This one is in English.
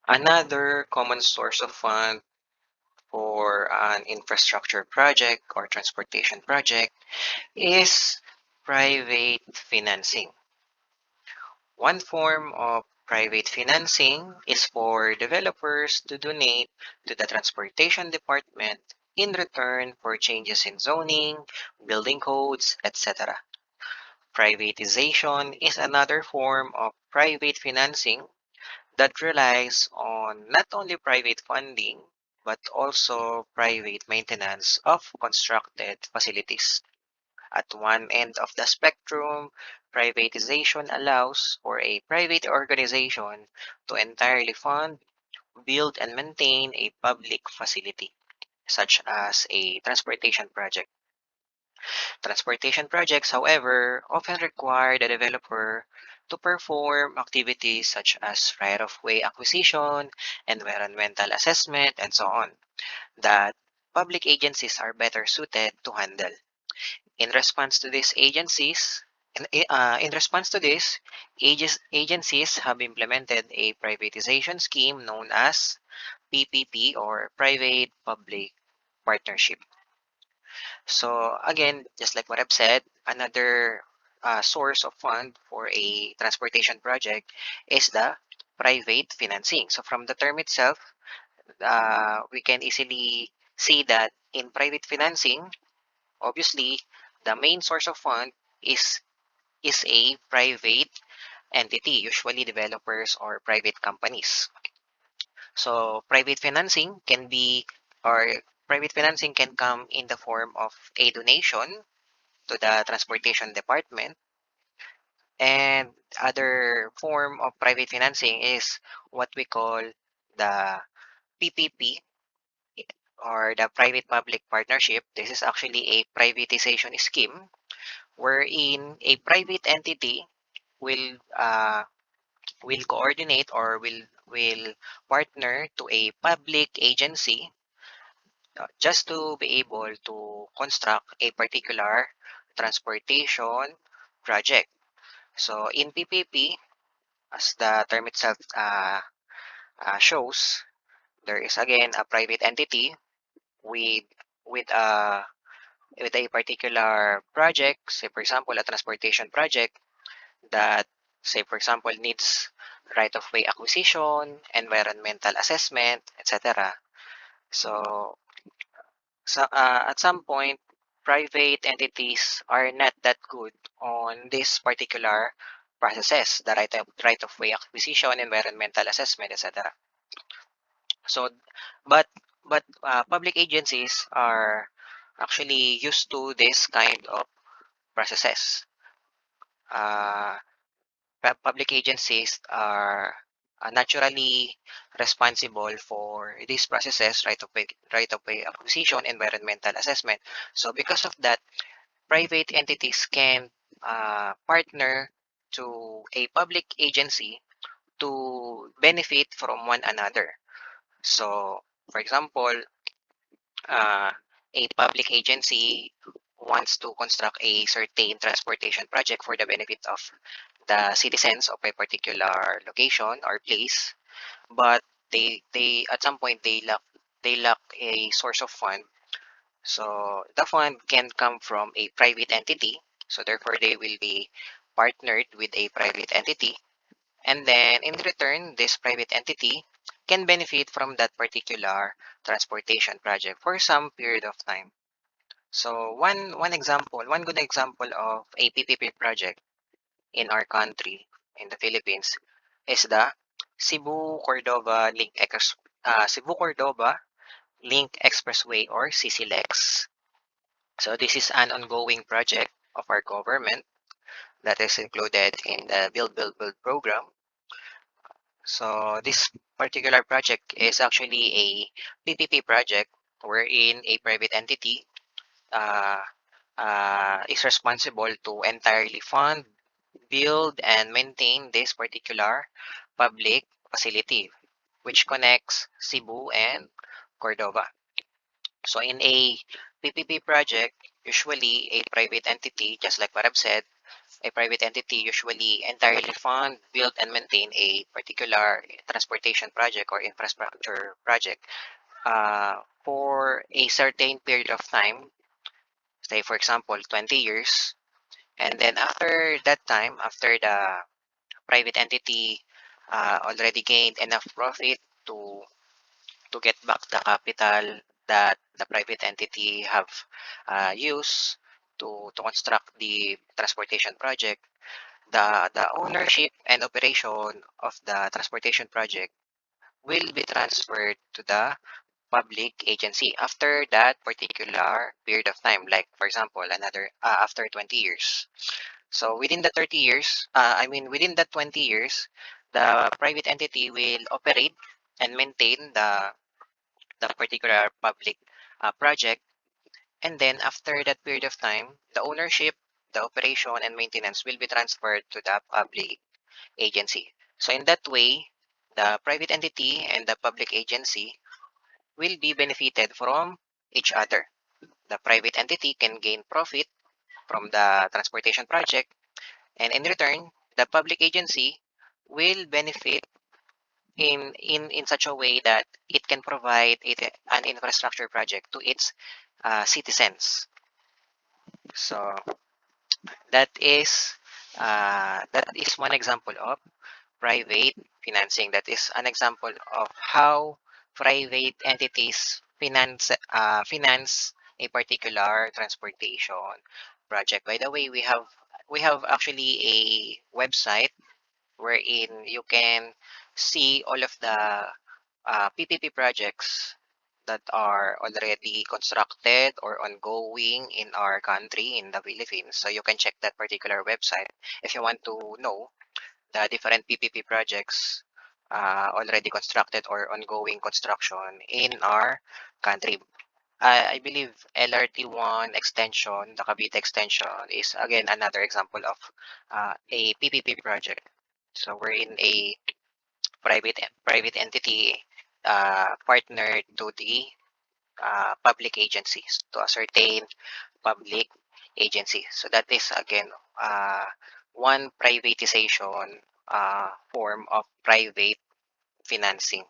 Another common source of fund for an infrastructure project or transportation project is private financing. One form of private financing is for developers to donate to the transportation department in return for changes in zoning, building codes, etc. Privatization is another form of private financing that relies on not only private funding but also private maintenance of constructed facilities. At one end of the spectrum, privatization allows for a private organization to entirely fund, build, and maintain a public facility, such as a transportation project. Transportation projects, however, often require the developer to perform activities such as right-of-way acquisition, environmental assessment, and so on, that public agencies are better suited to handle. In response to these agencies, in response to this, agencies have implemented a privatization scheme known as PPP or Private Public Partnership. So again, just like what I've said, another source of fund for a transportation project is the private financing. So from the term itself, we can easily see that in private financing, obviously, the main source of fund is is a private entity, usually developers or private companies. So private financing can come in the form of a donation to the transportation department, and other form of private financing is what we call the PPP or the private public partnership. This is actually a privatization scheme wherein a private entity will coordinate or will partner to a public agency just to be able to construct a particular transportation project. So in PPP, as the term itself shows, there is again a private entity with with a with a particular project, say for example a transportation project that, say for example, needs right of way acquisition, environmental assessment, etc. So, at some point, private entities are not that good on this particular processes, the right of way acquisition, environmental assessment, etc. So, but public agencies are actually used to this kind of processes. Uh, Public agencies are naturally responsible for these processes, right of way acquisition, environmental assessment. So because of that, private entities can partner to a public agency to benefit from one another. So, for example, uh, a public agency wants to construct a certain transportation project for the benefit of the citizens of a particular location or place, but they at some point they lack a source of fund. So the fund can come from a private entity. So therefore, they will be partnered with a private entity, and then in return, this private entity can benefit from that particular transportation project for some period of time. So one good example of a PPP project in our country, in the Philippines, is the Cebu Cordova Link Expressway or CCLEX. So this is an ongoing project of our government that is included in the Build program. So this particular project is actually a PPP project wherein a private entity uh, is responsible to entirely fund, build, and maintain this particular public facility, which connects Cebu and Cordova. So in a PPP project, usually a private entity, just like what I've said, a private entity usually entirely fund, build, and maintain a particular transportation project or infrastructure project for a certain period of time, say for example 20 years, and then after that time, after the private entity already gained enough profit to get back the capital that the private entity have used to construct the transportation project, the ownership and operation of the transportation project will be transferred to the public agency after that particular period of time, like for example another after 20 years. So within the 30 years, within the 20 years, the private entity will operate and maintain the particular public project. And then after that period of time, the ownership, the operation, and maintenance will be transferred to the public agency. So in that way, the private entity and the public agency will be benefited from each other. The private entity can gain profit from the transportation project, and in return, the public agency will benefit in such a way that it can provide an infrastructure project to its citizens. So that is one example of private financing. That is an example of how private entities finance a particular transportation project. By the way, we have actually a website wherein you can see all of the PPP projects that are already constructed or ongoing in our country, in the Philippines. So you can check that particular website if you want to know the different PPP projects already constructed or ongoing construction in our country. I believe LRT1 extension, the Cavite extension, is again another example of a PPP project. So we're in a private entity partnered to the public agencies, to a certain public agency. So that is again one privatization form of private financing.